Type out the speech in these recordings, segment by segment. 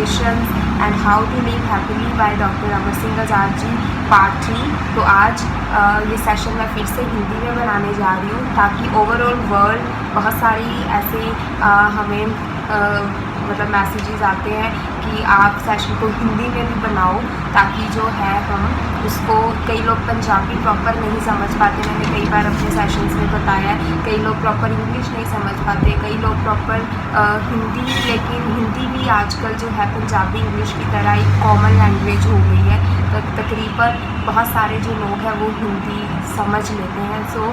Relations and how to live happily by doctor Amar Singh Azad ji part 3। तो आज ये सेशन मैं फिर से हिंदी में बनाने जा रही हूँ ताकि ओवरऑल वर्ल्ड बहुत सारी ऐसे हमें मतलब मैसेजेस आते हैं कि आप सेशन को हिंदी में भी बनाओ, ताकि जो है हम उसको, कई लोग पंजाबी प्रॉपर नहीं समझ पाते, मैंने कई बार अपने सेशंस में बताया है, कई लोग प्रॉपर इंग्लिश नहीं समझ पाते, कई लोग प्रॉपर हिंदी, लेकिन हिंदी भी आजकल जो है पंजाबी इंग्लिश की तरह एक कॉमन लैंग्वेज हो गई है। तकरीबन बहुत सारे जो लोग हैं वो हिंदी समझ लेते हैं। सो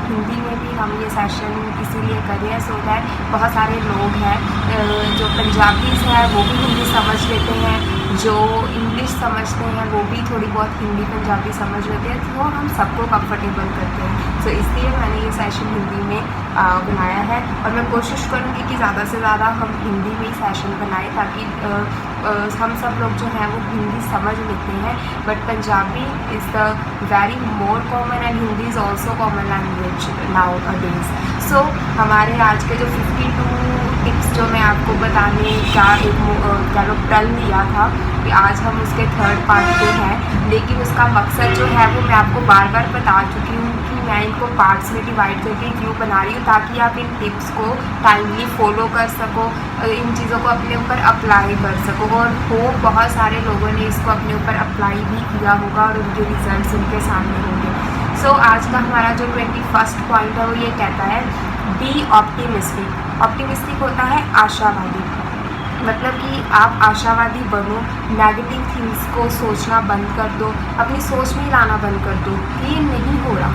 हिंदी में भी हम ये सेशन इसीलिए कर रहे हैं सो दैट बहुत सारे लोग हैं जो पंजाबीज़ हैं वो भी हिंदी समझ लेते हैं, जो इंग्लिश समझते हैं वो भी थोड़ी बहुत हिंदी पंजाबी समझ लेते हैं, तो हम सबको कंफर्टेबल करते हैं। सो इसलिए मैंने ये सेशन हिंदी में बनाया है और मैं कोशिश करूँगी कि ज़्यादा से ज़्यादा हम हिंदी में ही सेशन बनाएं, ताकि हम सब लोग जो हैं वो हिंदी समझ लेते हैं, but Punjabi is the very more common and Hindi is also common language nowadays. So हमारे आज के जो 52 टिप्स जो मैं आपको बताने का एक प्रण लिया था कि आज हम उसके 3rd पार्ट पे हैं, लेकिन उसका मकसद जो है वो मैं आपको बार बार बता चुकी हूँ कि मैं इनको पार्ट्स में डिवाइड करके क्यों बना रही हूँ, ताकि आप इन टिप्स को टाइमली फॉलो कर सको, इन चीज़ों को अपने ऊपर अप्लाई कर सको, और बहुत सारे लोगों ने इसको अपने ऊपर अप्लाई भी किया होगा और उनके रिजल्ट्स उनके सामने होंगे। सो आज का हमारा जो 21st पॉइंट है वो ये कहता है बी ऑप्टिमिस्टिक। ऑप्टिमिस्टिक होता है आशावादी, मतलब कि आप आशावादी बनो, नेगेटिव थिंग्स को सोचना बंद कर दो, अपनी सोच में लाना बंद कर दो कि ये नहीं हो रहा,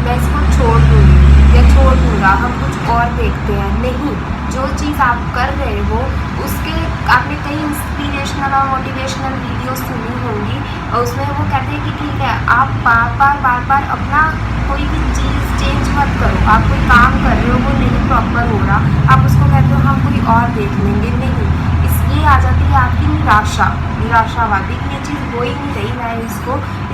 मैं इसको छोड़ दूँगी या छोड़ दूँगा, हम कुछ और देखते हैं। नहीं, जो चीज़ आप कर रहे हो उसके आपने कई इंस्पिरेशनल और मोटिवेशनल वीडियो सुनी होंगी और उसमें वो कहते हैं कि ठीक है, आप बार बार अपना कोई भी चीज़ चेंज मत करो, आप कोई काम कर रहे हो वो नहीं प्रॉपर हो रहा, आप उसको कहते हो हम कोई और देख लेंगे। नहीं, इसलिए आ जाती है आपकी निराशावादी की ये चीज़ हो ही नहीं रही। मैं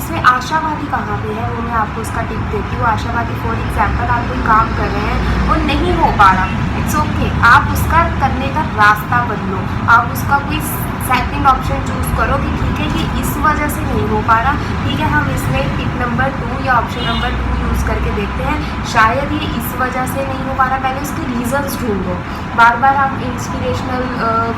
इसमें आशावादी कहाँ पे है वो मैं आपको उसका टिप देती हूँ। आशावादी फॉर एग्जाम्पल आप कोई काम कर रहे हैं वो नहीं हो पा रहा, इट्स ओके, आप उसका करने का रास्ता बदलो, आप उसका कोई सेकंड ऑप्शन चूज़ करो कि ठीक है ये इस वजह से नहीं हो पा रहा, ठीक है हम इसमें टिप नंबर 2 या ऑप्शन नंबर 2 यूज़ करके देखते हैं, शायद ये इस वजह से नहीं हो पा रहा, पहले उसके रीज़न्स ढूंढो। बार बार आप इंस्पिरेशनल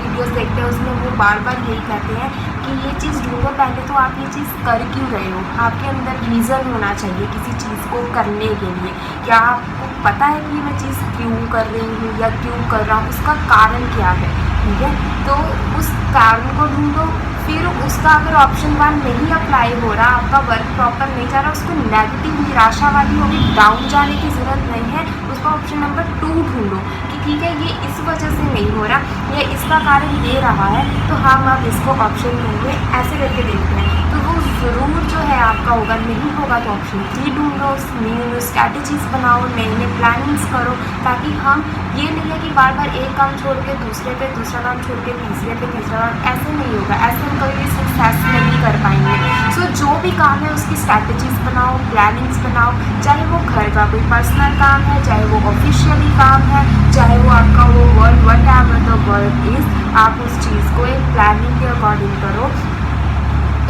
वीडियोस देखते हैं, उसमें वो बार बार यही कहते हैं कि ये चीज़ ढूंढो, पहले तो आप ये चीज़ कर क्यों रहे हो, आपके अंदर रीज़न होना चाहिए किसी चीज़ को करने के लिए। क्या आपको पता है कि मैं चीज़ क्यों कर रही हूँ या क्यों कर रहा हूँ, उसका कारण क्या है, ठीक है, तो उस कारण को ढूंढो। फिर उसका अगर ऑप्शन 1 नहीं अप्लाई हो रहा, आपका वर्क प्रॉपर नहीं जा रहा, उसको नेगेटिव निराशावादी होगी, डाउन जाने की ज़रूरत नहीं है, उसका ऑप्शन नंबर 2 ढूंढो कि ठीक है ये इस वजह से नहीं हो रहा या इसका कारण ये रहा है, तो हम अब इसको ऑप्शन 2 में ऐसे करके देखते हैं, तो वो ज़रूर जो है आपका होगा। नहीं होगा तो ऑप्शन 3 ढूंढो, न्यू स्ट्रैटेजीज़ बनाओ, नई प्लानिंग्स करो, ताकि हम ये नहीं है कि बार बार एक काम छोड़ के दूसरे पे, दूसरा काम छोड़ के तीसरे पे, तीसरा काम, ऐसे नहीं होगा, ऐसे हम कभी भी सक्सेस नहीं कर पाएंगे। सो जो भी काम है उसकी स्ट्रैटेजीज़ बनाओ, प्लानिंग्स बनाओ, चाहे वो घर का कोई पर्सनल काम है, चाहे वो ऑफिशियली काम है, चाहे वो आपका वो work whatever the work is, आप उस चीज़ को एक प्लानिंग के अकॉर्डिंग करो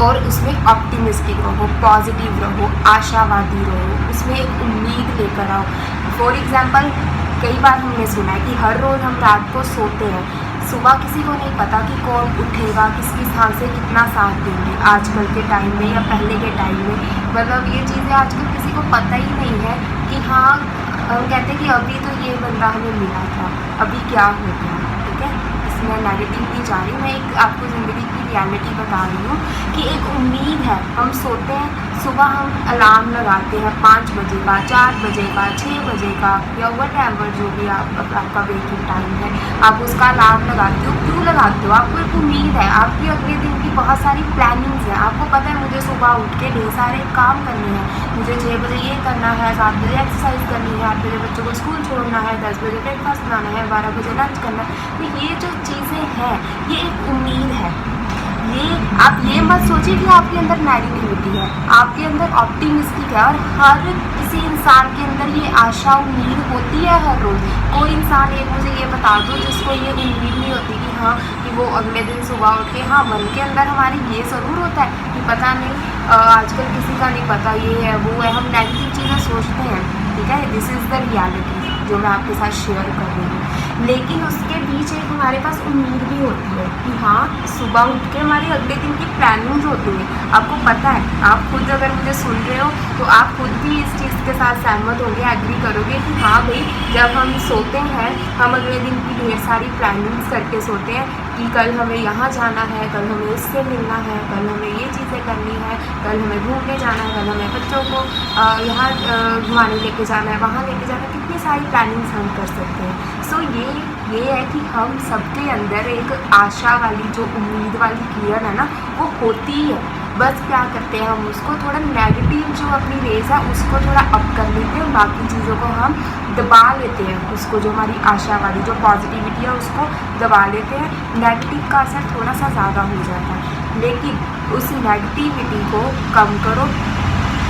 और उसमें ऑप्टिमिस्टिक रहो, पॉजिटिव रहो, आशावादी रहो, उसमें एक उम्मीद लेकर आओ। फॉर एग्ज़ाम्पल कई बार हमने सुना है कि हर रोज़ हम रात को सोते हैं, सुबह किसी को नहीं पता कि कौन उठेगा, किसकी सांसें कितना साथ देंगी आजकल के टाइम में या पहले के टाइम में, मतलब ये चीज़ें आजकल किसी को पता ही नहीं है कि हाँ, हम कहते हैं कि अभी तो ये बंदा हमें मिला था, अभी क्या हो गया, ठीक है, इसमें नेगेटिव नहीं जा रही, मैं एक आपको ज़िंदगी की रियलिटी बता रही हूँ कि एक उम्मीद है, हम सोते हैं, सुबह हम अलार्म लगाते हैं 5 बजे का, 4 बजे का, 6 बजे का या व्हाटएवर जो भी आपका वेकिंग टाइम है, आप उसका अलार्म लगाते हो। क्यों लगाते हो? आपको एक उम्मीद है, आपकी अगले दिन की बहुत सारी प्लानिंग्स हैं, आपको पता है मुझे सुबह उठ के ढेर सारे काम करने हैं, मुझे 6 बजे ये करना है, 7 बजे एक्सरसाइज करनी है, 8 बजे बच्चों को स्कूल छोड़ना है, 10 बजे ब्रेकफास्ट बनाना है, 12 बजे लंच करना है। तो ये जो चीज़ें हैं ये एक उम्मीद है। ये आप ये मत सोचिए कि आपके अंदर नेगेटिविटी है, आपके अंदर ऑप्टिमिस्टिक है, और हर किसी इंसान के अंदर ये आशा उम्मीद होती है हर रोज़। कोई इंसान एक मुझे ये बता दो जिसको ये उम्मीद नहीं होती कि हाँ कि वो अगले दिन सुबह उठ के, हाँ मन के अंदर हमारे ये ज़रूर होता है कि पता नहीं, आजकल किसी का नहीं पता ये है वो है, हम नेगेटिव चीज़ें सोचते हैं, ठीक है। दिस इज़ द रियलिटी जो मैं आपके साथ शेयर कर रही हूँ। लेकिन उसके बीच एक हमारे पास उम्मीद भी होती है कि हाँ सुबह उठ के हमारी अगले दिन की प्लानिंग्स होती है। आपको पता है, आप खुद अगर मुझे सुन रहे हो तो आप खुद भी इस चीज़ के साथ सहमत होंगे, एग्री करोगे कि हाँ भाई, जब हम सोते हैं हम अगले दिन की ढेर सारी प्लानिंग्स करके सोते हैं कि कल हमें यहाँ जाना है, कल हमें इससे मिलना है, कल हमें ये चीज़ें करनी है, कल हमें घूमने जाना है, कल हमें बच्चों को यहाँ घुमाने लेके जाना है, वहाँ लेके जाना है। कितनी सारी प्लानिंग्स हम कर सकते हैं। सो ये है कि हम सबके अंदर एक आशा वाली, जो उम्मीद वाली किरण है ना, वो होती है। बस क्या करते हैं, हम उसको थोड़ा नेगेटिव जो अपनी रेस है उसको थोड़ा अप कर लेते हैं, बाकी चीज़ों को हम दबा लेते हैं। उसको जो हमारी आशा वाली जो पॉजिटिविटी है उसको दबा लेते हैं, नेगेटिव का असर थोड़ा सा ज़्यादा हो जाता है। लेकिन उस नेगेटिविटी को कम करो,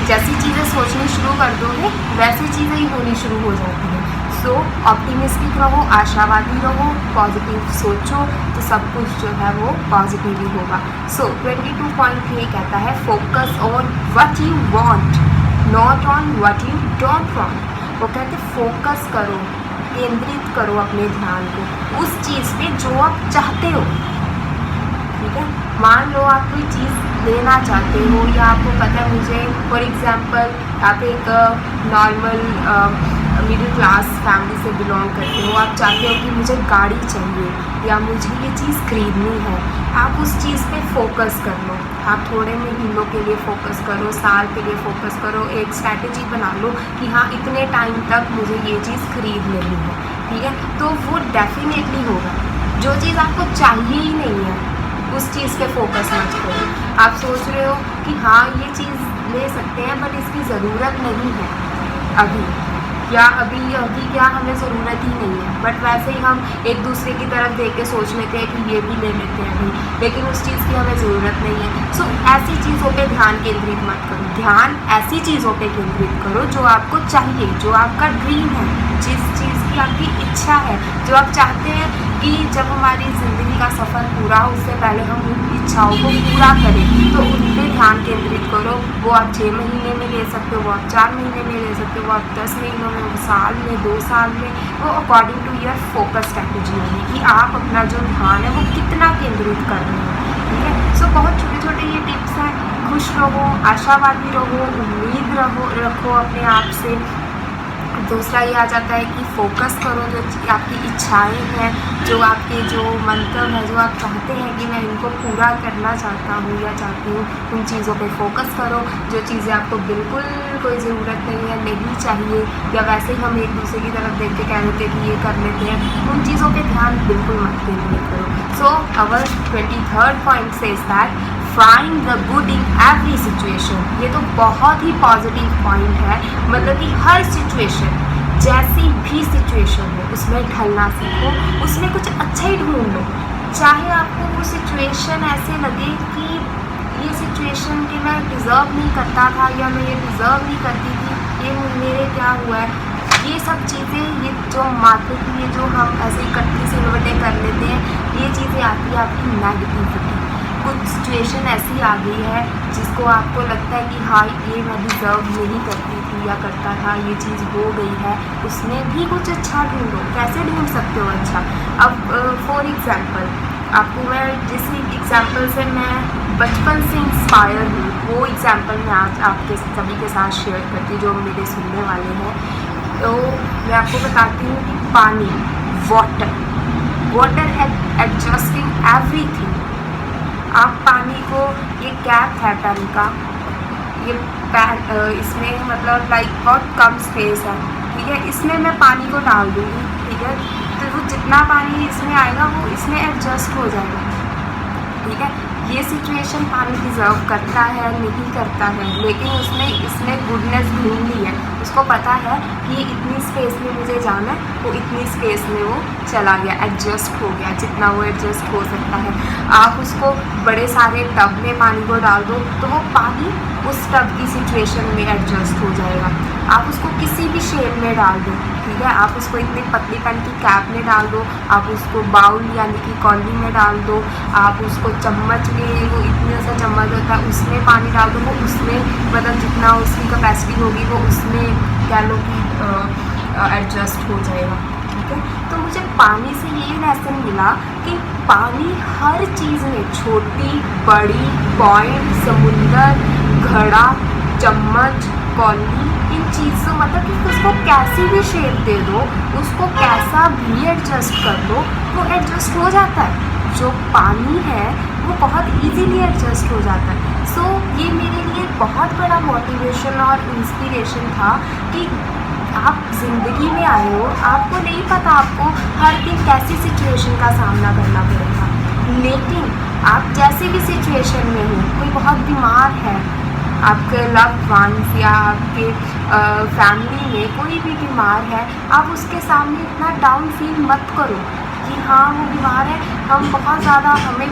जैसी चीज़ें सोचनी शुरू कर दोगे वैसी चीज़ें ही होनी शुरू हो जाती हैं। सो ऑप्टिमिस्टिक रहो, आशावादी रहो, पॉजिटिव सोचो तो सब कुछ जो है वो पॉजिटिव ही होगा। सो 22.3 कहता है focus on what you want, not on what you don't want. वो कहते फोकस करो, केंद्रित करो अपने ध्यान को उस चीज़ पे जो आप चाहते हो, ठीक है। मान लो आप कोई चीज़ लेना चाहते हो या आपको पता है, मुझे फॉर एग्ज़ाम्पल आप एक नॉर्मल मिडिल क्लास फैमिली से बिलोंग करते हो, आप चाहते हो कि मुझे गाड़ी चाहिए या मुझे ये चीज़ खरीदनी है, आप उस चीज़ पे फोकस कर लो। आप थोड़े महीनों के लिए फ़ोकस करो, साल के लिए फ़ोकस करो, एक स्ट्रैटेजी बना लो कि हाँ इतने टाइम तक मुझे ये चीज़ खरीद लेनी है, ठीक है। तो वो डेफिनेटली होगा। जो चीज़ आपको चाहिए ही नहीं है उस चीज़ पे फोकस मत करो। आप सोच रहे हो कि हाँ ये चीज़ ले सकते हैं बट इसकी ज़रूरत नहीं है अभी, या अभी क्या हमें ज़रूरत ही नहीं है, बट वैसे ही हम एक दूसरे की तरफ देख के सोच लेते हैं कि ये भी ले लेते हैं अभी, लेकिन उस चीज़ की हमें ज़रूरत नहीं है। सो ऐसी चीज़ों पे ध्यान केंद्रित मत करो, ध्यान ऐसी चीज़ों पे केंद्रित करो जो आपको चाहिए, जो आपका ड्रीम है, जिस चीज़ की आपकी इच्छा है, जो आप चाहते हैं कि जब हमारी ज़िंदगी का सफ़र पूरा हो उससे पहले हम उन इच्छाओं को पूरा करें, तो उन पर ध्यान केंद्रित करो। वो आप 6 महीने में ले सकते हो, वो आप 4 महीने में ले सकते हो, वो आप 10 महीनों में, वो साल में, 2 साल में, वो according to your focus strategy होगी कि आप अपना जो ध्यान है वो कितना केंद्रित कर रहे हो, ठीक है। सो बहुत छोटे छोटे ये टिप्स हैं। खुश रहो, आशावादी रहो, उम्मीद रखो अपने आप से। दूसरा ये आ जाता है कि फ़ोकस करो जो आपकी इच्छाएं हैं, जो आपके जो मंतव्य है, जो आप चाहते हैं कि मैं इनको पूरा करना चाहता हूँ या चाहती हूँ, उन चीज़ों पे फोकस करो। जो चीज़ें आपको बिल्कुल कोई ज़रूरत नहीं है, नहीं चाहिए, या वैसे ही हम एक दूसरे की तरफ देख के कह देते हैं कि ये कर लेते हैं, उन चीज़ों पे ध्यान बिल्कुल मत केंद्रित करो। सो अवर 23rd point says that find the good in every situation. ये तो बहुत ही पॉजिटिव पॉइंट है, मतलब कि हर सिचुएशन, जैसी भी सिचुएशन हो उसमें ढलना सीखो, उसमें कुछ अच्छा ही ढूंढ लो। चाहे आपको वो सिचुएशन ऐसे लगे कि ये सिचुएशन कि मैं डिज़र्व नहीं करता था या मैं ये डिज़र्व नहीं करती थी, ये मेरे क्या हुआ है, ये सब चीज़ें, ये जो माथे की ये जो हम ऐसे इकट्ठी से इन्वर्टे कर लेते हैं, ये चीज़ें आती है आपकी नेगेटिविटी। कुछ सिचुएशन ऐसी आ गई है जिसको आपको लगता है कि हाँ ये मैं डिज़र्व नहीं करती थी या करता था, ये चीज़ हो गई है, उसमें भी कुछ अच्छा ढूंढो। कैसे ढूंढ सकते हो अच्छा? अब फॉर एग्ज़ाम्पल आपको मैं जिस एग्ज़ाम्पल से मैं बचपन से इंस्पायर हूँ वो एग्ज़ाम्पल मैं आज आपके सभी के साथ शेयर करती हूँ जो मेरे सुनने वाले हैं। तो मैं आपको बताती हूँ कि पानी, वाटर एडजस्टिंग एवरीथिंग। आप पानी को, ये कैप है पेन का, ये पैन इसमें मतलब लाइक बहुत कम स्पेस है, ठीक है, इसमें मैं पानी को डाल दूँगी, ठीक है, तो वो जितना पानी इसमें आएगा वो इसमें एडजस्ट हो जाएगा, ठीक है। ये सिचुएशन पानी डिज़र्व करता है नहीं करता है, लेकिन इसने गुडनेस ढूंढ ली है। उसको पता है कि इतनी स्पेस में मुझे जाना है, वो इतनी स्पेस में वो चला गया, एडजस्ट हो गया जितना वो एडजस्ट हो सकता है। आप उसको बड़े सारे टब में पानी को डाल दो तो वो पानी उस टब की सिचुएशन में एडजस्ट हो जाएगा। आप उसको किसी भी शेप में डाल दो, ठीक है, आप उसको इतनी पतली पेन की कैप में डाल दो, आप उसको बाउल यानी कि कॉली में डाल दो, आप उसको चम्मच में, वो इतने सा चम्मच होता है उसमें पानी डाल दो, वो उसमें मतलब जितना उसकी कैपेसिटी होगी वो उसमें कह लो कि एडजस्ट हो जाएगा, ठीक है। तो मुझे पानी से ये लेसन मिला कि पानी हर चीज़ में, छोटी बड़ी पॉइंट, समुंदर, घड़ा, चम्मच, कॉली, इन चीज़ों मतलब कि उसको कैसी भी शेप दे दो, उसको कैसा भी एडजस्ट कर दो, वो एडजस्ट हो जाता है। जो पानी है वो बहुत इजीली एडजस्ट हो जाता है। सो ये मेरे लिए बहुत बड़ा मोटिवेशन और इंस्पिरेशन था कि आप ज़िंदगी में आए हो, आपको नहीं पता आपको हर दिन कैसी सिचुएशन का सामना करना पड़ेगा, लेकिन आप जैसे भी सिचुएशन में हो, कोई बहुत बीमार है, आपके लव्ड वंस या आपके फैमिली में कोई भी बीमार है, आप उसके सामने इतना डाउन फील मत करो कि हाँ वो बीमार है, हम बहुत ज़्यादा हमें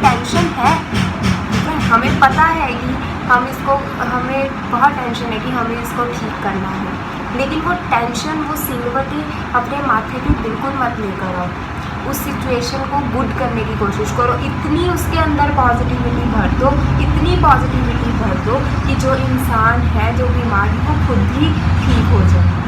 टेंशन है, ठीक है, हमें पता है कि हमें बहुत टेंशन है कि हमें इसको ठीक करना है, लेकिन वो टेंशन, वो सिलवटें अपने माथे पे बिल्कुल मत लेकर आओ। उस सिचुएशन को गुड करने की कोशिश करो, इतनी उसके अंदर पॉजिटिविटी भर दो, इतनी पॉजिटिविटी भर दो कि जो इंसान है, जो बीमार है, वो खुद ही ठीक हो जाए।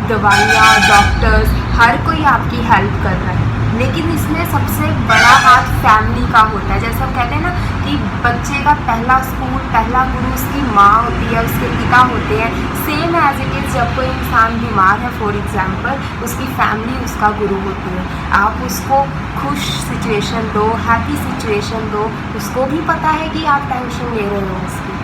दवाइयाँ, डॉक्टर्स, हर कोई आपकी हेल्प कर रहा है, लेकिन इसमें सबसे बड़ा हाथ फैमिली का होता है। जैसे हम कहते हैं ना कि बच्चे का पहला स्कूल, पहला गुरु उसकी माँ होती है, उसके पिता होते हैं। सेम एज इट इज़ जब कोई इंसान बीमार है फॉर एग्जांपल, उसकी फैमिली उसका गुरु होती है। आप उसको खुश सिचुएशन दो, हैप्पी सिचुएशन दो, उसको भी पता है कि आप टेंशन ले रहे हो उसकी,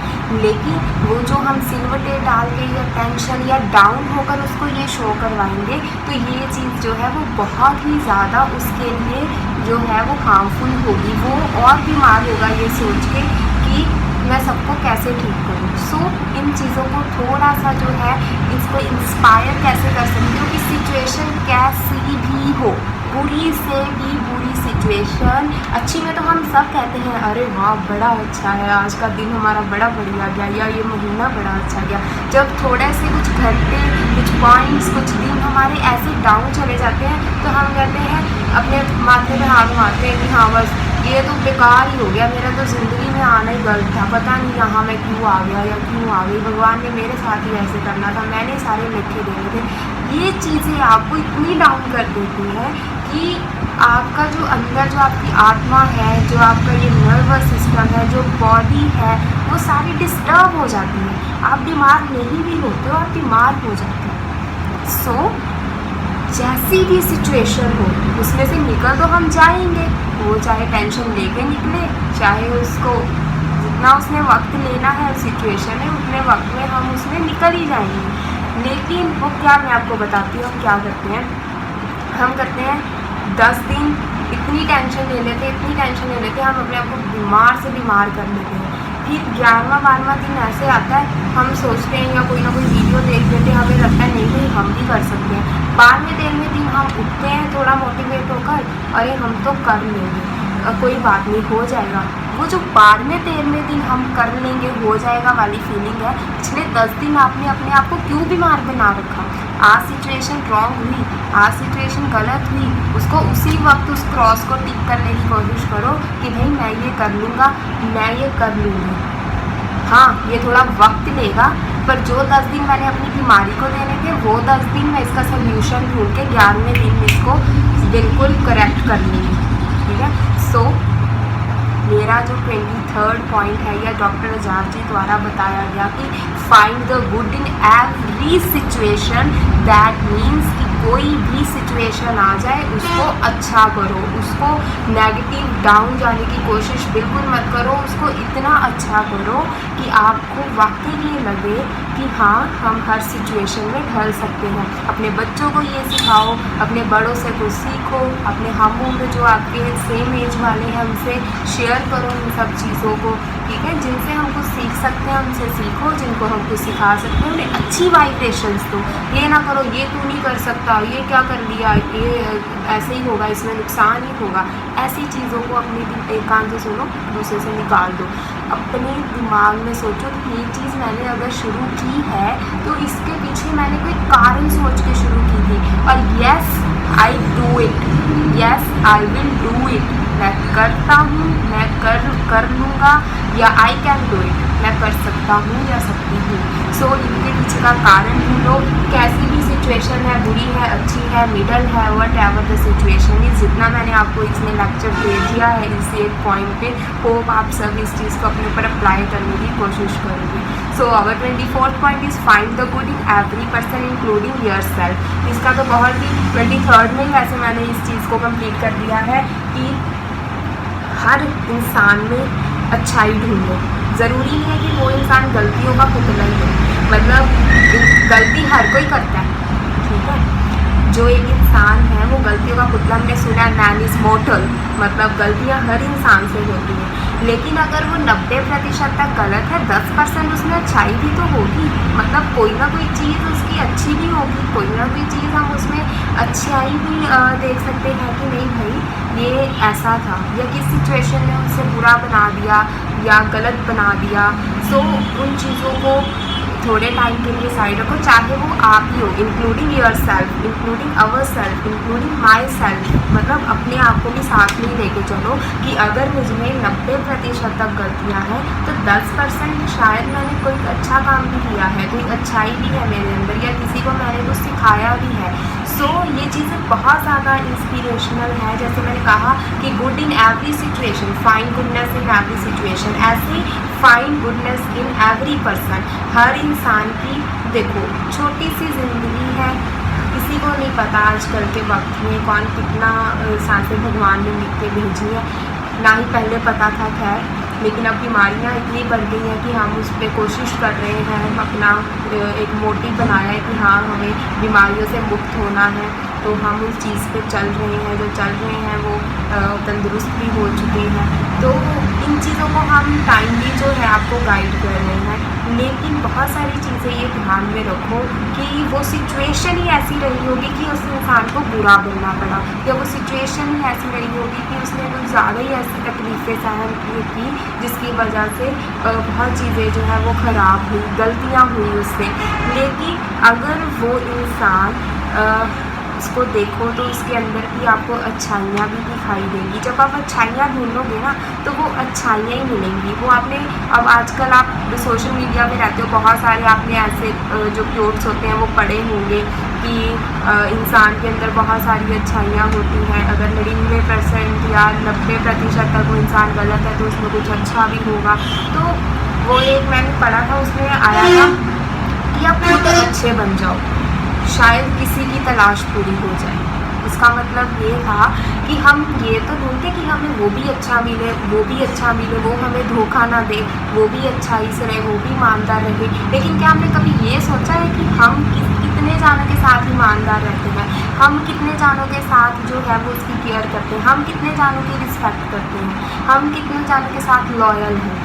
लेकिन वो जो हम सिलवटे डाल के या टेंशन या डाउन होकर उसको ये शो करवाएंगे, तो ये चीज़ जो है वो बहुत ही ज़्यादा उसके लिए जो है वो हार्मफुल होगी। वो और बीमार होगा ये सोच के कि मैं सबको कैसे ठीक करूँ। सो इन चीज़ों को थोड़ा सा जो है इसको इंस्पायर कैसे कर सकते हो कि सिचुएशन कैसी भी हो, बुरी से भी बुरी सिचुएशन, अच्छी में तो हम सब कहते हैं अरे वाह बड़ा अच्छा है, आज का दिन हमारा बड़ा बढ़िया गया, या ये महीना बड़ा अच्छा गया। जब थोड़े से कुछ घंटे, कुछ पॉइंट्स, कुछ दिन हमारे ऐसे डाउन चले जाते हैं तो हम कहते हैं, अपने माथे पे हाथ मारते हैं कि हाँ बस ये तो बेकार ही हो गया, मेरा तो ज़िंदगी में आना ही गलत था, पता नहीं यहाँ मैं क्यों आ गया या क्यों आ गई, भगवान ने मेरे साथ ही ऐसे करना था, मैंने सारे लिखे देने थे। ये चीज़ें आपको इतनी डाउन कर देती हैं कि आपका जो अंदर जो आपकी आत्मा है, जो आपका ये नर्वस सिस्टम है, जो बॉडी है, वो सारी डिस्टर्ब हो जाती है। आप बीमार नहीं भी होते हो, आप बीमार हो जाते हो। सो जैसी भी सिचुएशन हो उसमें से निकल तो हम जाएंगे, वो चाहे टेंशन लेके निकले, चाहे उसको जितना उसने वक्त लेना है सिचुएशन में, उतने वक्त में हम उसमें निकल ही जाएंगे। लेकिन वो क्या, मैं आपको बताती हूँ हम क्या करते हैं। हम करते हैं 10 दिन इतनी टेंशन ले लेते, इतनी टेंशन ले लेते, हम अपने आप को बीमार से बीमार कर लेते हैं। फिर 11वां-12वां दिन ऐसे आता है, हम सोचते हैं या कोई ना कोई वीडियो देख लेते हैं, हमें लगता है नहीं हम भी कर सकते हैं। 12वें-13वें दिन हम उठते हैं थोड़ा मोटिवेट होकर, अरे हम तो कर लेंगे, कोई बात नहीं, हो जाएगा। वो जो 12वें-13वें दिन हम कर लेंगे, हो जाएगा वाली फीलिंग है, पिछले 10 दिन आपने अपने आप को क्यों बीमार बना रखा। आज सिचुएशन रॉन्ग हुई, आज सिचुएशन गलत हुई, उसको उसी वक्त उस क्रॉस को टिक करने की कोशिश करो कि भाई मैं ये कर लूँगा, मैं ये कर लूँगी। हाँ ये थोड़ा वक्त लेगा, पर जो 10 दिन मैंने अपनी बीमारी को देने थे, वो 10 दिन मैं इसका सोल्यूशन ढूंढ के 11वें दिन इसको बिल्कुल करेक्ट कर लूँगी, ठीक है। सो मेरा जो 23rd पॉइंट है, या डॉक्टर अजाब जी द्वारा बताया गया कि find the good in every situation, that means कि कोई भी सिचुएशन आ जाए उसको अच्छा करो, उसको नेगेटिव डाउन जाने की कोशिश बिल्कुल मत करो, उसको इतना अच्छा करो कि आपको वाकई ये लगे कि हाँ हम हर सिचुएशन में ढल सकते हैं। अपने बच्चों को ये सिखाओ, अपने बड़ों से कुछ सीखो, अपने हम उम्र जो आपके सेम एज वाले हैं उनसे शेयर करो इन सब चीज़ों को, ठीक है। जिनसे हम कुछ सीख सकते हैं उनसे सीखो, जिनको हम कुछ सिखा सकते हैं उन्हें अच्छी वाइब्रेशंस दो। ये ना करो ये तू नहीं कर सकता, ये क्या कर लिया, ये ऐसे ही होगा, इसमें नुकसान ही होगा, ऐसी चीज़ों को अपने एक कान से सुनो, दूसरे से निकाल दो। अपने दिमाग में सोचो कि ये चीज़ मैंने अगर शुरू की है तो इसके पीछे मैंने कोई कारण सोच के शुरू की थी, और yes I do it, yes I will do it, मैं करता हूँ, मैं कर लूँगा, या आई कैन डू इट, मैं कर सकता हूँ या सकती हूँ। सो इनके पीछे का कारण ढूंढो। कैसी भी सिचुएशन है, बुरी है, अच्छी है, मिडल है, what ever the situation is, जितना मैंने आपको इसमें लेक्चर दे दिया है इस एक पॉइंट पे, होप आप सब इस चीज़ को अपने ऊपर अप्लाई करने की कोशिश करोगे। सो अवर 24th point is find the good in every person including yourself. इसका तो बहुत ही 23rd में ही वैसे मैंने इस चीज़ को कंप्लीट कर दिया है कि हर इंसान में अच्छाई ढूंढो। ज़रूरी नहीं है कि वो इंसान गलतियों का पुतला ही हो, मतलब गलती हर कोई करता है, ठीक है। जो एक इंसान है वो गलतियों का पुतला, हमने सुना मैन इज़ मोर्टल, मतलब गलतियाँ हर इंसान से होती हैं। लेकिन अगर वो 90% तक गलत है, 10% उसमें अच्छाई भी तो होगी, मतलब कोई ना कोई चीज़ उसकी अच्छी भी होगी, कोई ना कोई चीज़ हम उसमें अच्छाई भी देख सकते हैं कि नहीं भाई ये ऐसा था, या किस सिचुएशन ने उसे बुरा बना दिया या गलत बना दिया। सो उन चीज़ों को थोड़े टाइम के लिए साइड रखो, चाहे वो आप ही हो, including your self, including our self, including my self, मतलब अपने आप को भी साथ में ही लेके चलो कि अगर मुझमें 90% तक गलतियाँ हैं तो 10% शायद मैंने कोई अच्छा काम भी किया है, कोई अच्छाई भी है मेरे अंदर, या किसी को मैंने कुछ सिखाया भी है। सो ये चीज़ें बहुत ज़्यादा इंस्पिरेशनल है। जैसे मैंने कहा कि good in every situation, find goodness in every situation, ऐसे find goodness in every person. हर इंसान की देखो छोटी सी ज़िंदगी है, किसी को नहीं पता आजकल के वक्त में कौन कितना सांसें भगवान ने लिख के भेजी है, ना ही पहले पता था खैर, लेकिन अब बीमारियाँ इतनी बढ़ गई हैं कि हम उस पर कोशिश कर रहे हैं, हम अपना एक मोटिव बनाया है कि हाँ हमें बीमारियों से मुक्त होना है, तो हम उस चीज़ पे चल रहे हैं, जो चल रहे हैं वो तंदुरुस्त भी हो चुके हैं। तो इन चीज़ों को हम टाइमली जो है आपको गाइड कर रहे हैं, लेकिन बहुत सारी चीज़ें ये ध्यान में रखो कि वो सिचुएशन ही ऐसी रही होगी कि उस इंसान को बुरा बोलना पड़ा, या वो सिचुएशन ही ऐसी रही होगी कि उसने कुछ ज़्यादा ही ऐसी तकलीफ़ें सहन की जिसकी वजह से बहुत चीज़ें जो है वो ख़राब हुई, गलतियाँ हुई उससे। लेकिन अगर वो इंसान उसको देखो तो उसके अंदर भी आपको अच्छाइयाँ भी दिखाई देंगी। जब आप अच्छाइयाँ ढूंढोगे ना तो वो अच्छाइयाँ ही मिलेंगी। वो आपने अब आजकल आप सोशल मीडिया में रहते हो, बहुत सारे आपने ऐसे जो क्योट्स होते हैं वो पढ़े होंगे कि इंसान के अंदर बहुत सारी अच्छाइयाँ होती हैं। अगर 99% या 90% तक वो इंसान गलत है तो उसमें कुछ अच्छा भी होगा। तो वो एक मैंने पढ़ा था, उसमें आया था कि आप खुद अच्छे बन जाओ, शायद किसी की तलाश पूरी हो जाए। इसका मतलब ये था कि हम ये तो ढूंढते कि हमें वो भी अच्छा मिले, वो भी अच्छा मिले, वो हमें धोखा ना दे, वो भी अच्छाई से रहे, वो भी ईमानदार रहे। लेकिन क्या हमने कभी ये सोचा है कि हम कितने जानों के साथ ईमानदार रहते हैं, हम कितने जानों के साथ जो है वो उसकी केयर करते हैं, हम कितने जानों की रिस्पेक्ट करते हैं, हम कितने जानों के साथ लॉयल हैं।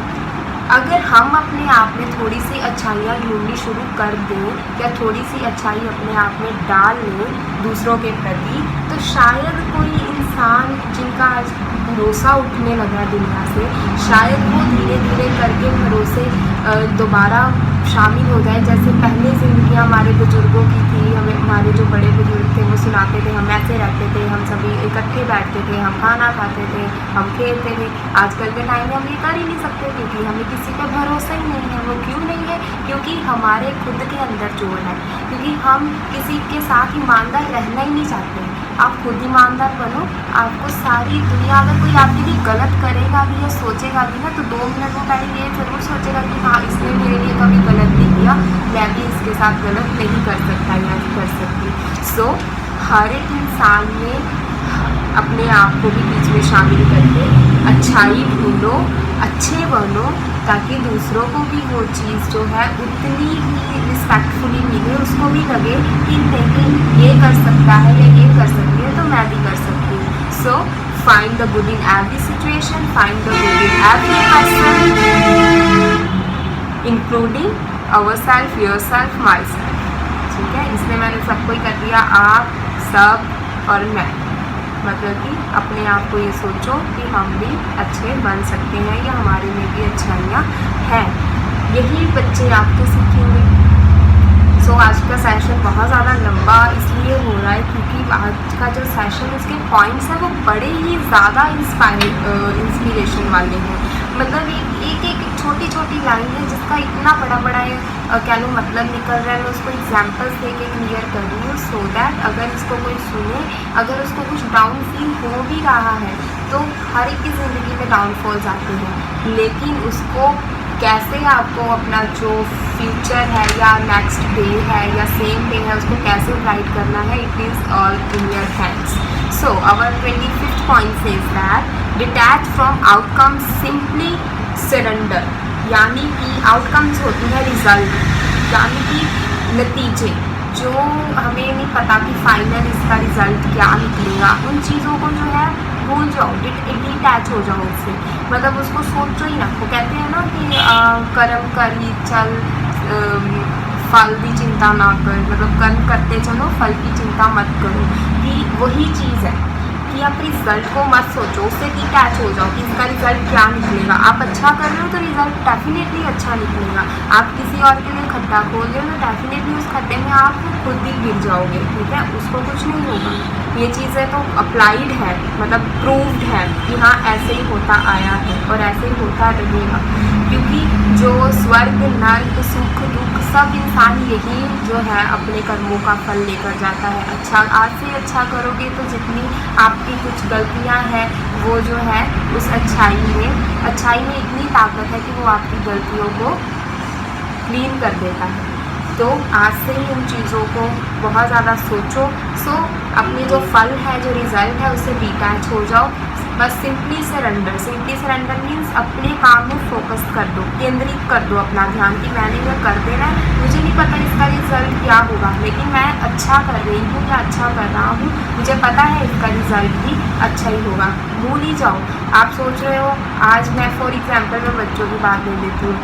अगर हम अपने आप में थोड़ी सी अच्छाइयाँ ढूंढनी शुरू कर दें या थोड़ी सी अच्छाई अपने आप में डाल लें दूसरों के प्रति, तो शायद कोई इंसान जिनका आज भरोसा उठने लगा दुनिया से, शायद वो धीरे धीरे करके भरोसे दोबारा शामिल हो जाए। जैसे पहले ज़िंदगियाँ हमारे बुज़ुर्गों की थी, हमें हमारे जो बड़े बुज़ुर्ग थे वो सुनाते थे, हम ऐसे रहते थे, हम सभी इकट्ठे बैठते थे, हम खाना खाते थे, हम खेलते थे। आजकल के टाइम में हम ये कर ही नहीं सकते क्योंकि हमें किसी पे भरोसा ही नहीं है। वो क्यों नहीं है? क्योंकि हमारे खुद के अंदर चोर है, क्योंकि हम किसी के साथ ईमानदार रहना ही नहीं चाहते हैं। आप खुद ईमानदार बनो, आपको सारी दुनिया अगर कोई आपके लिए गलत करेगा भी या सोचेगा भी ना, तो 2 मिनट वो पहले ये ज़रूर सोचेगा कि हाँ इसने मेरे लिए कभी गलत नहीं किया, मैं भी इसके साथ गलत नहीं कर सकता या नहीं कर सकती। सो हर एक इंसान में अपने आप को भी बीच में शामिल करके अच्छाई ढूंढो, अच्छे बनो, ताकि दूसरों को भी वो चीज़ जो है उतनी ही रिस्पेक्टफुली मिले, उसको भी लगे कि नहीं ये कर सकता है या ये कर सकती है तो मैं भी कर सकती हूँ। So find the good in every situation, find the good in every person, including our self, your self, my self. ठीक है, इसलिए मैंने सबको ही कर दिया, आप, सब और मैं। मतलब कि अपने आप को ये सोचो कि हम भी अच्छे बन सकते हैं या हमारे में भी अच्छाइयाँ हैं। यही बच्चे आपके सीखेंगे। सो आज का सेशन बहुत ज़्यादा लंबा इसलिए हो रहा है क्योंकि आज का जो सेशन उसके पॉइंट्स हैं वो बड़े ही ज़्यादा इंस्पिरेशन वाले हैं। मतलब एक छोटी छोटी लाइन है जिसका इतना बड़ा बड़ा कह लो मतलब निकल रहा है। मैं उसको एग्जाम्पल्स दे के क्लियर कर रही हूँ सो दैट अगर इसको कोई सुने, अगर उसको कुछ डाउन फील हो भी रहा है तो हर एक की ज़िंदगी में डाउनफॉल्स आते हैं, लेकिन उसको कैसे आपको अपना जो फ्यूचर है या नेक्स्ट डे है या सेम डे है उसको कैसे ब्राइट करना है, it is all in your hands. So our 25th point says that detach from outcome, simply surrender. यानी कि आउटकम्स होती है रिजल्ट, यानी कि नतीजे जो हमें नहीं पता कि फाइनल इसका रिज़ल्ट क्या निकलेगा, उन चीज़ों को जो है भूल जाओ, डिटैच हो जाओ उससे। मतलब उसको सोचो ही ना। वो कहते हैं ना कि कर्म करी चल फल की चिंता ना कर, मतलब कर्म करते चलो फल की चिंता मत करो। कि वही चीज़ है कि आप रिज़ल्ट को मत सोचो, उससे डिटैच हो जाओ कि इसका रिज़ल्ट क्या निकलेगा। आप अच्छा कर रहे हो तो रिज़ल्ट डेफिनेटली अच्छा निकलेगा। आप किसी और के लिए खड्डा खोल रहे हो तो डेफिनेटली उस खड्डे में आप खुद ही गिर जाओगे। ठीक है, उसको कुछ नहीं होगा। ये चीज़ें तो अप्लाइड है, मतलब प्रूव्ड है कि हाँ ऐसे ही होता आया है और ऐसे ही होता रहेगा। क्योंकि जो स्वर्ग, नर्क, सुख, दुख सब इंसान यही जो है अपने कर्मों का फल लेकर जाता है। अच्छा आज से अच्छा करोगे तो जितनी आपकी कुछ गलतियां हैं वो जो है उस अच्छाई में इतनी ताकत है कि वो आपकी गलतियों को क्लीन कर देता है। तो आज से ही उन चीज़ों को बहुत ज़्यादा सोचो। सो अपनी जो फल है, जो रिज़ल्ट है उससे डिटैच हो जाओ। बस सिंपली सरेंडर मीन्स अपने काम में फोकस कर दो, केंद्रित कर दो अपना ध्यान कि मैंने ये कर देना है। मुझे नहीं पता इसका रिज़ल्ट क्या होगा, लेकिन मैं अच्छा कर रही हूँ या अच्छा कर रहा हूँ, मुझे पता है इसका रिज़ल्ट भी अच्छा ही होगा। भूल ही जाओ। आप सोच रहे हो, आज मैं फॉर एग्जाम्पल में बच्चों की बात ले लेती हूँ।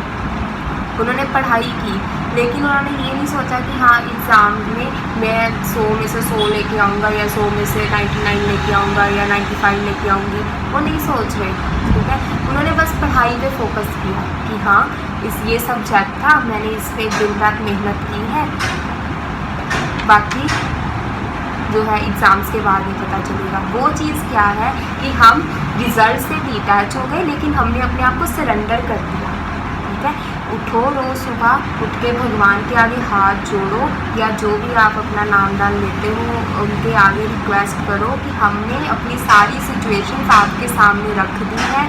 उन्होंने पढ़ाई की लेकिन उन्होंने ये नहीं सोचा कि हाँ एग्ज़ाम में मैं 100 में से 100 लेके आऊँगा या 100 में से 99 लेके आऊँगा या 95 लेके आऊँगी। वो नहीं सोच रहे। ठीक है, उन्होंने बस पढ़ाई पे फोकस किया कि हाँ ये सब्जेक्ट था, मैंने इस पर दिन रात मेहनत की है, बाकी जो है एग्ज़ाम्स के बाद ही पता चलेगा। वो चीज़ क्या है कि हम रिज़ल्ट से डिटैच हो गए लेकिन हमने अपने आप को सरेंडर कर दिया। ठीक है, उठो, रोज़ सुबह उठ के भगवान के आगे हाथ जोड़ो या जो भी आप अपना नाम दान लेते हो उनके आगे रिक्वेस्ट करो कि हमने अपनी सारी सिचुएशंस आपके सामने रख दी है,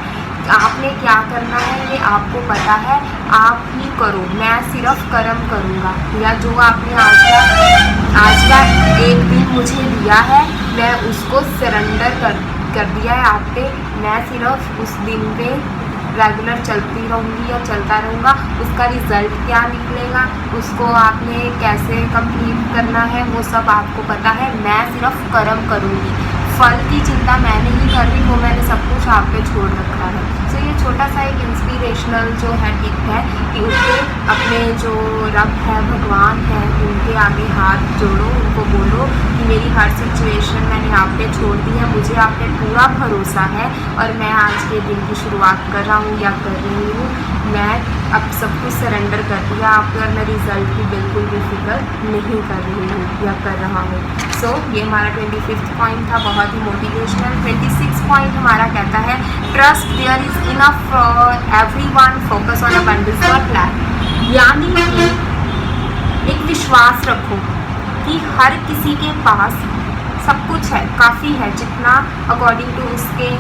आपने क्या करना है ये आपको पता है, आप ही करो, मैं सिर्फ कर्म करूँगा। या जो आपने आज का एक दिन मुझे दिया है मैं उसको सरेंडर कर दिया है आप पे। मैं सिर्फ उस दिन पे रेगुलर चलती रहूँगी या चलता रहूँगा। उसका रिज़ल्ट क्या निकलेगा, उसको आपने कैसे कंप्लीट करना है वो सब आपको पता है। मैं सिर्फ कर्म करूँगी, फल की चिंता मैं नहीं कर रही, वो मैंने सब कुछ आप पे छोड़ रखा है। तो ये छोटा सा एक इंस्पिरेशनल जो है टिप है कि उसके अपने जो रब है, भगवान है, उनके आगे हाथ जोड़ो, उनको बोलो कि मेरी हर सिचुएशन मैंने आप पे छोड़ दी है, मुझे आप पे पूरा भरोसा है और मैं आज के दिन की शुरुआत कर रहा हूँ या कर रही हूँ। मैं अब सब कुछ सरेंडर कर दिया आप पे और मैं रिज़ल्ट की बिल्कुल भी फिक्र नहीं कर रही हूँ या कर रहा हूँ। सो ये हमारा 25th पॉइंट था, बहुत ही मोटिवेशनल। 26th पॉइंट हमारा कहता है trust there is enough for everyone, focus on abundance और प्लान। यानी कि एक विश्वास रखो कि हर किसी के पास सब कुछ है, काफ़ी है, जितना अकॉर्डिंग टू उसके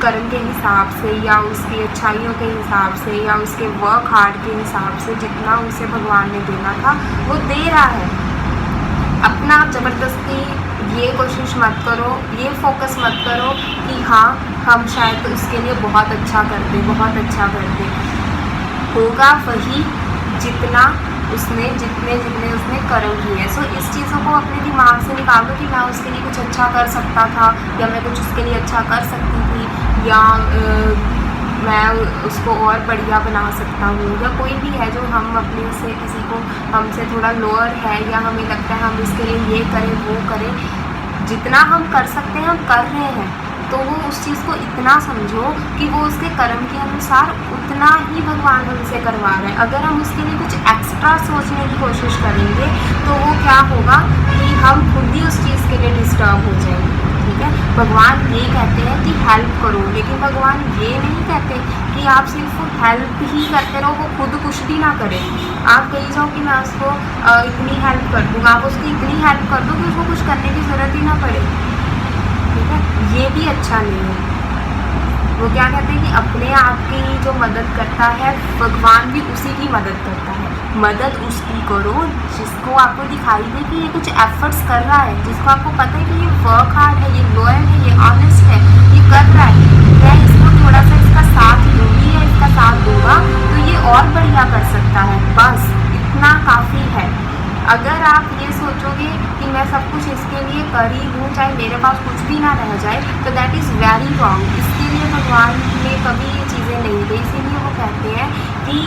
कर्म के हिसाब से या उसकी अच्छाइयों के हिसाब से या उसके वर्क हार्ड के हिसाब से जितना उसे भगवान ने देना था वो दे रहा है। अपना ज़बरदस्ती ये कोशिश मत करो, ये फोकस मत करो कि हाँ हम शायद तो उसके लिए बहुत अच्छा करते, बहुत अच्छा करते। होगा वही जितना जितने उसने कर्म किए हैं। सो इस चीज़ों को अपने दिमाग से निकाल दो कि मैं उसके लिए कुछ अच्छा कर सकता था, या मैं कुछ उसके लिए अच्छा कर सकती थी, या मैं उसको और बढ़िया बना सकता हूँ। या कोई भी है जो हम अपने से किसी को हमसे थोड़ा लोअर है, या हमें लगता है हम इसके लिए ये करें वो करें, जितना हम कर सकते हैं हम कर रहे हैं, तो वो उस चीज़ को इतना समझो कि वो उसके कर्म के अनुसार उतना ही भगवान हमसे करवा रहे हैं। अगर हम उसके लिए कुछ एक्स्ट्रा सोचने की कोशिश करेंगे तो वो क्या होगा कि हम खुद ही उस चीज़ के लिए डिस्टर्ब हो जाएंगे। ठीक है, भगवान ये कहते हैं कि हेल्प करो, लेकिन भगवान ये नहीं कहते कि आप सिर्फ हेल्प ही करते रहो, वो खुद कुछ भी ना करे। आप कही जाओ कि मैं उसको इतनी हेल्प कर दूँगा, आप उसकी इतनी हेल्प कर दो कि उसको कुछ करने की ज़रूरत ही ना पड़े। ठीक है, ये भी अच्छा नहीं है। वो क्या कहते हैं कि अपने आप की जो मदद करता है भगवान भी उसी की मदद करता है। मदद उसकी करो जिसको आपको दिखाई दे कि ये कुछ एफर्ट्स कर रहा है, जिसको आपको पता है कि ये वर्क हार्ड है, ये लॉयल है, ये ऑनेस्ट है, ये कर रहा है, मैं इसको थोड़ा सा इसका साथ लूँगी या इसका साथ दूँगा तो ये और बढ़िया कर सकता है। बस इतना काफ़ी है। अगर आप ये सोचोगे कि मैं सब कुछ इसके लिए कर ही दूँ चाहे मेरे पास कुछ भी ना रह जाए, तो दैट इज़ वेरी रॉन्ग। इसके लिए भगवान ने कभी ये चीज़ें नहीं दी। इसीलिए वो कहते हैं कि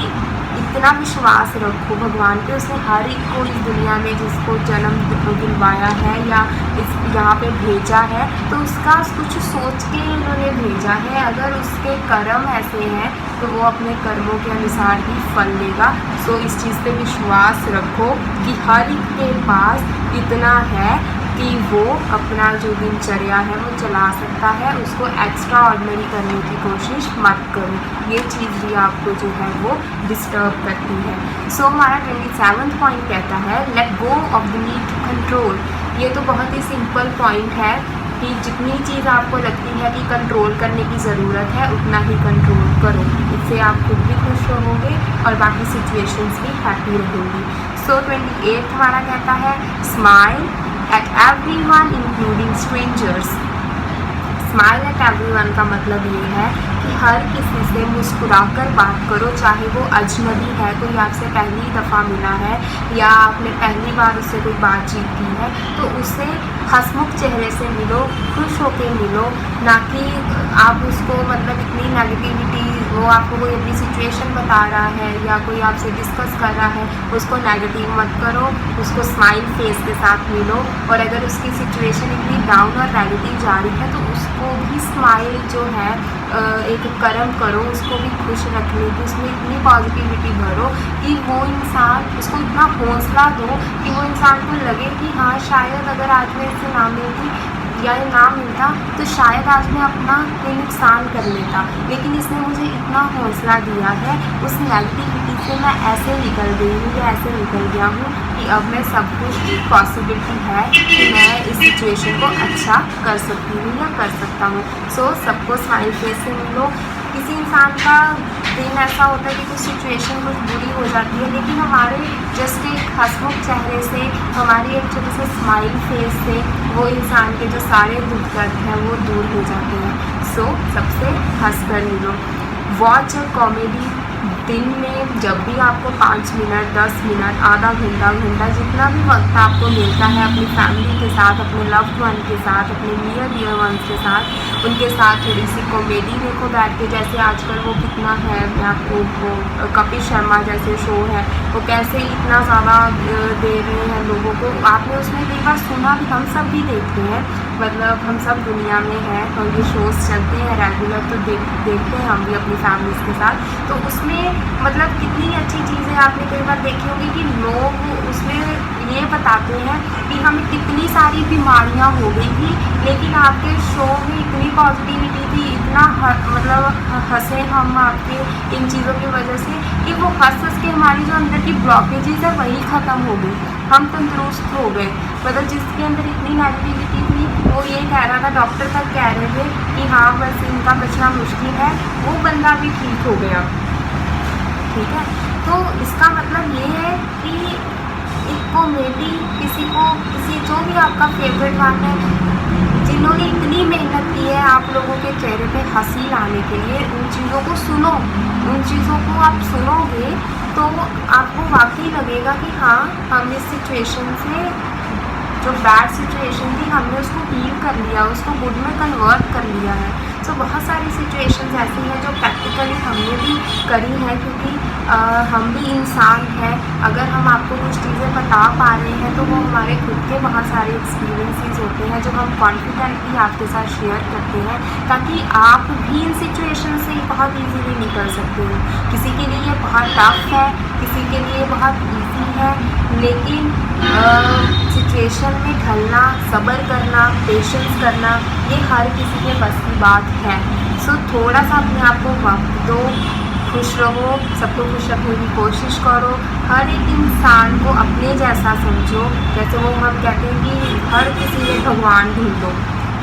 इतना विश्वास रखो भगवान पे, उसने हर एक को इस दुनिया में जिसको जन्म दिलवाया है या इस यहाँ पे भेजा है, तो उसका कुछ सोच के उन्होंने भेजा है। अगर उसके कर्म ऐसे हैं तो वो अपने कर्मों के अनुसार ही फल लेगा। सो इस चीज़ पे विश्वास रखो कि हर एक के पास इतना है कि वो अपना जो दिनचर्या है वो चला सकता है। उसको एक्स्ट्रा ऑर्डिनरी करने की कोशिश मत करो, ये चीज़ भी आपको जो है वो डिस्टर्ब करती है। सो हमारा 27वां पॉइंट कहता है let go of the need to control. ये तो बहुत ही सिंपल पॉइंट है कि जितनी चीज़ आपको लगती है कि कंट्रोल करने की ज़रूरत है उतना ही कंट्रोल करो। इससे आप खुद भी खुश रहोगे और बाकी सिचुएशंस भी हैप्पी रहेंगी। सो 28 हमारा कहता है smile at everyone including strangers। Smile at everyone का मतलब ये है कि हर किसी से मुस्कुराकर बात करो, चाहे वो अजनबी है, कोई आपसे पहली दफ़ा मिला है या आपने पहली बार उससे कोई बातचीत की है, तो उससे हंसमुख चेहरे से मिलो, खुश होकर मिलो, ना कि आप उसको मतलब इतनी नेगेटिविटी, वो आपको कोई अपनी सिचुएशन बता रहा है या कोई आपसे डिस्कस कर रहा है, उसको नेगेटिव मत करो, उसको स्माइल फेस के साथ मिलो। और अगर उसकी सिचुएशन इतनी डाउन और नेगेटिव जा रही है तो उसको भी स्माइल जो है एक कर्म करो, उसको भी खुश रखने की, उसमें इतनी पॉजिटिविटी भरो कि वो इंसान, उसको इतना हौसला दो कि वो इंसान को लगे कि हाँ शायद अगर आज मैं इससे ना मिलती या ना मिलता तो शायद आज मैं अपना कोई नुकसान कर लेता, लेकिन इसने मुझे इतना हौसला दिया है, उस नेगेटिविटी से मैं ऐसे निकल गई हूँ या ऐसे निकल गया हूँ कि अब मैं सब कुछ पॉसिबिलिटी है कि मैं इस सिचुएशन को अच्छा कर सकती हूँ या कर सकता हूँ। सो सबको स्माइल फेस से मिलो। किसी इंसान का दिन ऐसा होता है कि कुछ सिचुएशन कुछ बुरी हो जाती है, लेकिन हमारे जस्ट एक हंसमुख चेहरे से, हमारी एक छोटे से स्माइल फेस से वो इंसान के जो सारे दुख दर्द हैं वो दूर हो जाते हैं। सो सबसे हंस कर मिलो। Watch a comedy. दिन में जब भी आपको 5 मिनट, 10 मिनट, आधा घंटा, जितना भी वक्त आपको मिलता है अपनी फैमिली के साथ, अपने लव्ड वन के साथ, अपने नियर डियर वंस के साथ, उनके साथ थोड़ी सी कॉमेडी देखो बैठ के। जैसे आजकल वो कितना है, मैं आपको वो कपिल शर्मा जैसे शो है, वो कैसे इतना ज़्यादा दे रहे हैं लोगों को। आपने उसमें कई बार सुना भी, हम सब भी देखते हैं, मतलब हम सब दुनिया में हैं और ये शोज़ चलते हैं रेगुलर, तो देखते हैं हम भी अपनी फैमिलीज़ के साथ। तो उसमें मतलब कितनी अच्छी चीज़ें आपने कई बार देखी होगी कि लोग उसमें ये बताते हैं कि हमें कितनी सारी बीमारियां हो गई थी, लेकिन आपके शो में इतनी पॉजिटिविटी थी, इतना मतलब हंसे हम आपके इन चीज़ों की वजह से कि वो हंस के हमारी जो अंदर की ब्लॉकेजेस है वही ख़त्म हो गई, हम तंदुरुस्त हो गए। मतलब जिसके अंदर इतनी नेगेटिविटी थी वो ये कह रहा था, डॉक्टर तक कह रहे थे कि हाँ बस इनका बचना मुश्किल है, वो बंदा भी ठीक हो गया। ठीक है, तो इसका मतलब ये है कि एक कॉमेडी, किसी जो भी आपका फेवरेट गाना है, जिन्होंने इतनी मेहनत की है आप लोगों के चेहरे पे हंसी लाने के लिए, उन चीज़ों को सुनो। उन चीज़ों को आप सुनोगे तो आपको वाकई लगेगा कि हाँ, हम इस सिचुएशन से, जो बैड सिचुएशन थी, हमने उसको हील कर लिया, उसको गुड में कन्वर्ट कर लिया है। सो बहुत सारी सिचुएशंस ऐसी हैं जो प्रैक्टिकली हमने भी करी हैं, क्योंकि हम भी इंसान हैं। अगर हम आपको कुछ चीज़ें बता पा रहे हैं तो वो हमारे खुद के बहुत सारे एक्सपीरियंसेस होते हैं जो हम कॉन्फिडेंटली आपके साथ शेयर करते हैं, ताकि आप भी इन सिचुएशन से बहुत ईजीली निकल सकते हो। किसी के लिए ये बहुत टफ है, किसी के लिए बहुत ईजी है, लेकिन सिचुएशन में ढलना, सब्र करना, पेशेंस करना, ये हर किसी के बस की बात है। सो थोड़ा सा अपने आप को वक्त दो, खुश रहो, सबको खुश रखने की कोशिश करो, हर एक इंसान को अपने जैसा समझो। जैसे वो हम कहते हैं कि हर किसी में भगवान ढूंढो,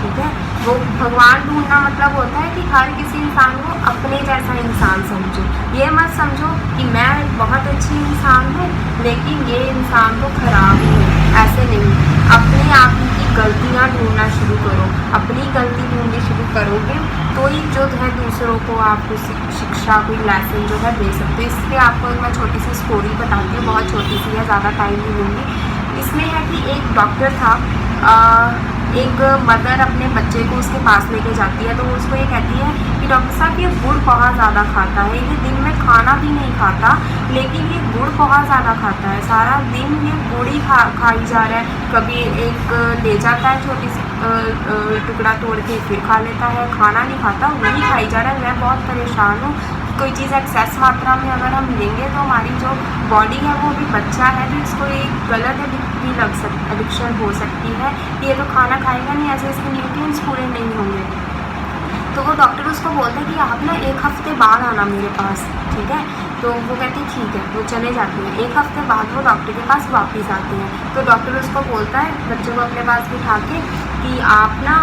ठीक है। वो भगवान ढूंढना मतलब होता है कि हर किसी इंसान को अपने जैसा इंसान समझो। ये मत समझो कि मैं एक बहुत अच्छी इंसान हूँ लेकिन ये इंसान तो खराब है, ऐसे नहीं। अपने आप की गलतियाँ ढूंढना शुरू करो, अपनी गलती ढूंढनी शुरू करोगे तो ही जो है दूसरों को आपको शिक्षा, कोई लेसन जो है दे सकते हो। इसलिए आपको मैं छोटी सी स्टोरी बताती हूँ, बहुत छोटी सी है, ज़्यादा टाइम नहीं लूँगी। इसमें है कि एक डॉक्टर था, एक मदर अपने बच्चे को उसके पास लेके जाती है, तो वो उसको ये कहती है कि डॉक्टर साहब ये गुड़ बहुत ज़्यादा खाता है, ये दिन में खाना भी नहीं खाता लेकिन ये गुड़ बहुत ज़्यादा खाता है, सारा दिन ये गुड़ ही खाई जा रहा है। कभी एक ले जाता है छोटी सी टुकड़ा तोड़ के, फिर खा लेता है, खाना नहीं खाता, वही खाई जा रहा है। मैं बहुत परेशान हूँ। कोई चीज़ एक्सेस मात्रा में अगर हम लेंगे तो हमारी जो बॉडी है वो भी बच्चा है, तो इसको एक गलत भी एडिक्शन हो सकती है। ये तो खाना खाएगा नहीं, ऐसे इसके न्यूट्रिएंट्स पूरे नहीं होंगे। तो वो डॉक्टर उसको बोलते हैं कि आप ना 1 हफ्ते बाद आना मेरे पास, ठीक है। तो वो कहते हैं ठीक है, वो चले जाते हैं। 1 हफ्ते बाद वो डॉक्टर के पास वापस आते हैं, तो डॉक्टर उसको बोलता है, बच्चे को अपने पास बिठा के, कि आप ना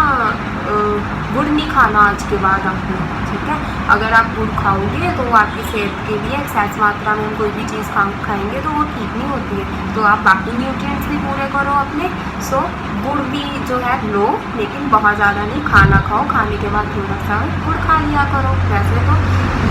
गुड़ नहीं खाना आज के बाद आपने, ठीक है। अगर आप गुड़ खाओगे तो वो आपकी सेहत के लिए एक्सेस मात्रा में कोई भी चीज़ खाएंगे तो वो ठीक नहीं होती है, तो आप बाकी न्यूट्रिएंट्स भी पूरे करो अपने। सो गुड़ भी जो है लो, लेकिन बहुत ज़्यादा नहीं, खाना खाओ, खाने के बाद थोड़ा सा गुड़ खा लिया करो, वैसे तो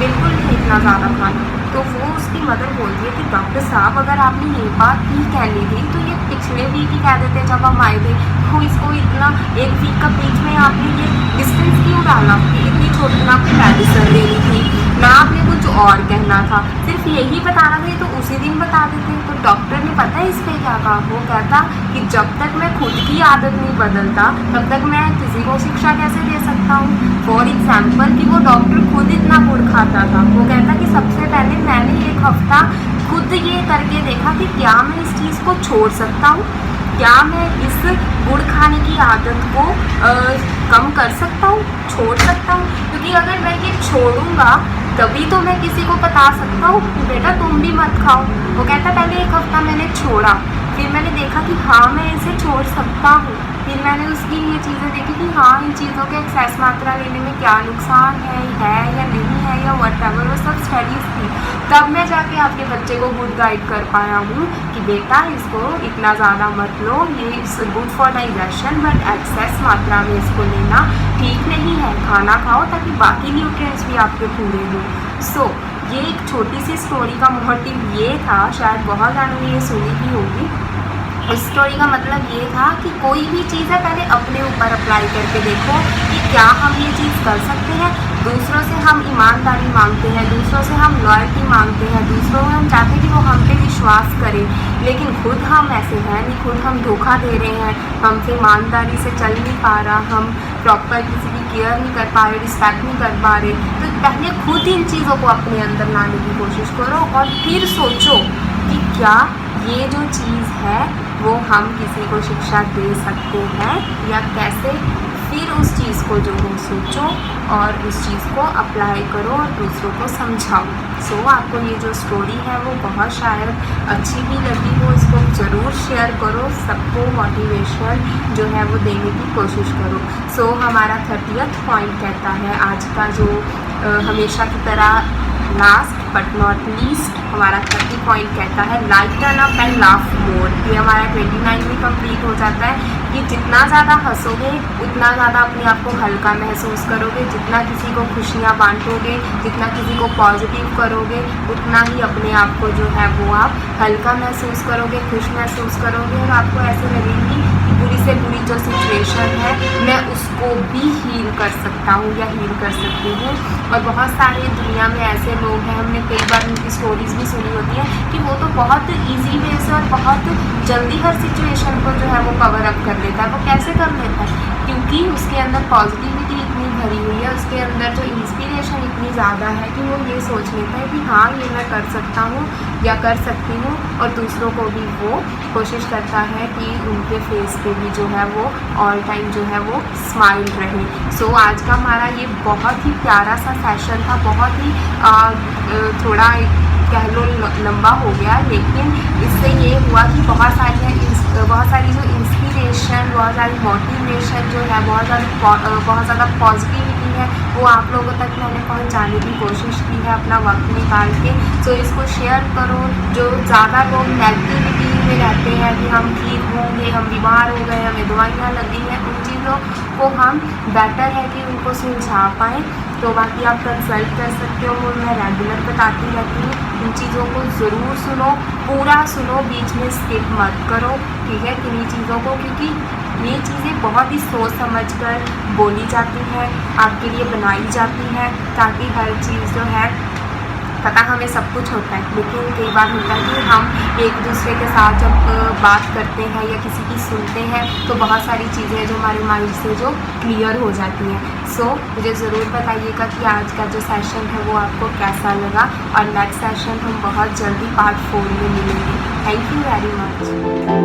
बिल्कुल नहीं इतना ज़्यादा खाना। तो वो उसकी मदर बोलती है कि डॉक्टर साहब अगर आपने ये बात ही कहनी थी तो ये पिछले वीक ही कह देते जब हम आए थे, तो इसको इतना 1 वीक का बीच में आपने ये डिस्टेंस क्यों डाला, कि इतनी छोटी ना आपको मेडिसिन देनी थी ना, आपने कुछ और कहना था, सिर्फ यही बताना था, तो उसी दिन बता देते। तो डॉक्टर ने पता है इस पर क्या कहा, वो कहता कि जब तक मैं खुद की आदत नहीं बदलता तब तक मैं किसी को शिक्षा कैसे दे सकता हूँ। फॉर एग्जाम्पल कि वो डॉक्टर खुद इतना गुड़ खाता था, वो कहता कि सबसे पहले मैंने 1 हफ्ता खुद ये करके देखा कि क्या मैं इस चीज़ को छोड़ सकता हूँ, क्या मैं इस गुड़ खाने की आदत को कम कर सकता हूँ, छोड़ सकता हूँ। क्योंकि अगर मैं ये छोड़ूंगा तभी तो मैं किसी को बता सकता हूँ कि बेटा तुम भी मत खाओ। वो कहता पहले 1 हफ्ता मैंने छोड़ा, फिर मैंने देखा कि हाँ मैं इसे छोड़ सकता हूँ, फिर मैंने उसकी ये चीज़ें देखी कि हाँ इन चीज़ों के एक्सेस मात्रा लेने में क्या नुकसान है या नहीं है, या व्हाटएवर, वो सब स्टडीज़ थी। तब मैं जाके आपके बच्चे को गुड गाइड कर पाया हूँ कि बेटा इसको इतना ज़्यादा मत लो, ये it's good for digestion but excess मात्रा में इसको लेना ठीक नहीं है, खाना खाओ ताकि बाकी न्यूट्रिएंट्स भी आपके पूरे हों। सो ये एक छोटी सी स्टोरी का मोटिव ये था, शायद बहुत ज़्यादा ये सुनी भी होगी। इस स्टोरी का मतलब ये था कि कोई भी चीज़ है पहले अपने ऊपर अप्लाई करके देखो कि क्या हम ये चीज़ कर सकते हैं। दूसरों से हम ईमानदारी मांगते हैं, दूसरों से हम लॉयल्टी मांगते हैं, दूसरों को हम चाहते हैं कि वो हम पे विश्वास करें, लेकिन खुद हम ऐसे हैं नहीं, खुद हम धोखा दे रहे हैं, हमसे ईमानदारी से चल नहीं पा रहा, हम प्रॉपर किसी की केयर नहीं कर पा रहे, रिस्पेक्ट नहीं कर पा रहे। तो पहले खुद इन चीज़ों को अपने अंदर लाने की कोशिश करो और फिर सोचो कि क्या ये जो चीज़ है वो हम किसी को शिक्षा दे सकते हैं या कैसे। फिर उस चीज़ को जो हो सोचो और उस चीज़ को अप्लाई करो और दूसरों को समझाओ। सो आपको ये जो स्टोरी है वो बहुत शायद अच्छी भी लगी हो, इसको ज़रूर शेयर करो, सबको मोटिवेशन जो है वो देने की कोशिश करो। सो हमारा 30th पॉइंट कहता है आज का जो हमेशा की तरह लास्ट बट नॉट लीस्ट हमारा 30 पॉइंट कहता है लाइटन अप एंड लाफ मोर। ये हमारा 29 में कंप्लीट हो जाता है कि जितना ज़्यादा हंसोगे उतना ज़्यादा अपने आप को हल्का महसूस करोगे, जितना किसी को खुशियाँ बांटोगे, जितना किसी को पॉजिटिव करोगे, उतना ही अपने आप को जो है वो आप हल्का महसूस करोगे, खुश महसूस करोगे और आपको ऐसे लगेगी कि बुरी से बुरी जो सिचुएशन है मैं उसको भी हील कर सकता हूँ या हील कर सकती हूँ। और बहुत सारे दुनिया में ऐसे लोग हैं, हमने कई बार उनकी स्टोरीज़ भी सुनी होती है कि वो तो बहुत ईजी वे से और बहुत जल्दी हर सिचुएशन को जो है वो कवर अप कर लेता है। वो कैसे कर लेता है? क्योंकि उसके अंदर पॉजिटिविटी इतनी भरी हुई है, उसके अंदर जो इंस्पिरेशन इतनी ज़्यादा है कि वो ये सोच लेता है कि हाँ ये मैं कर सकता हूँ या कर सकती हूँ, और दूसरों को भी वो कोशिश करता है कि उनके फेस पे भी जो है वो ऑल टाइम जो है वो स्माइल रहे। सो आज का हमारा ये बहुत ही प्यारा सा सेशन था, बहुत ही थोड़ा कह लो लंबा हो गया, लेकिन इससे ये हुआ कि बहुत सारी जो इंस्पिरेशन, बहुत सारी मोटिवेशन जो है, बहुत ज़्यादा पॉजिटिविटी है वो आप लोगों तक मैंने पहुंचाने की कोशिश की है अपना वक्त निकाल के। सो इसको शेयर करो। जो ज़्यादा लोग नेगेटिविटी में रहते हैं कि हम ठीक होंगे, हम बीमार हो गए, हमें दवाइयाँ लगी हैं, उन चीज़ों को हम बेटर है कि उनको सुलझा पाएँ। तो बाकी आप कंसल्ट कर सकते हो, मैं रेगुलर बताती रहती हूँ। इन चीज़ों को ज़रूर सुनो, पूरा सुनो, बीच में स्किप मत करो, ठीक है, किन्हीं चीज़ों को, क्योंकि ये चीज़ें बहुत ही सोच समझ कर बोली जाती हैं, आपके लिए बनाई जाती हैं, ताकि हर चीज़ जो है पता हमें सब कुछ होता है, लेकिन कई बार होता है कि हम एक दूसरे के साथ जब बात करते हैं या किसी की सुनते हैं तो बहुत सारी चीज़ें जो हमारे माइंड से जो क्लियर हो जाती हैं। सो मुझे ज़रूर बताइएगा कि आज का जो सेशन है वो आपको कैसा लगा, और नेक्स्ट सेशन हम बहुत जल्दी पार्ट 4 में मिलेंगे। Thank you very much.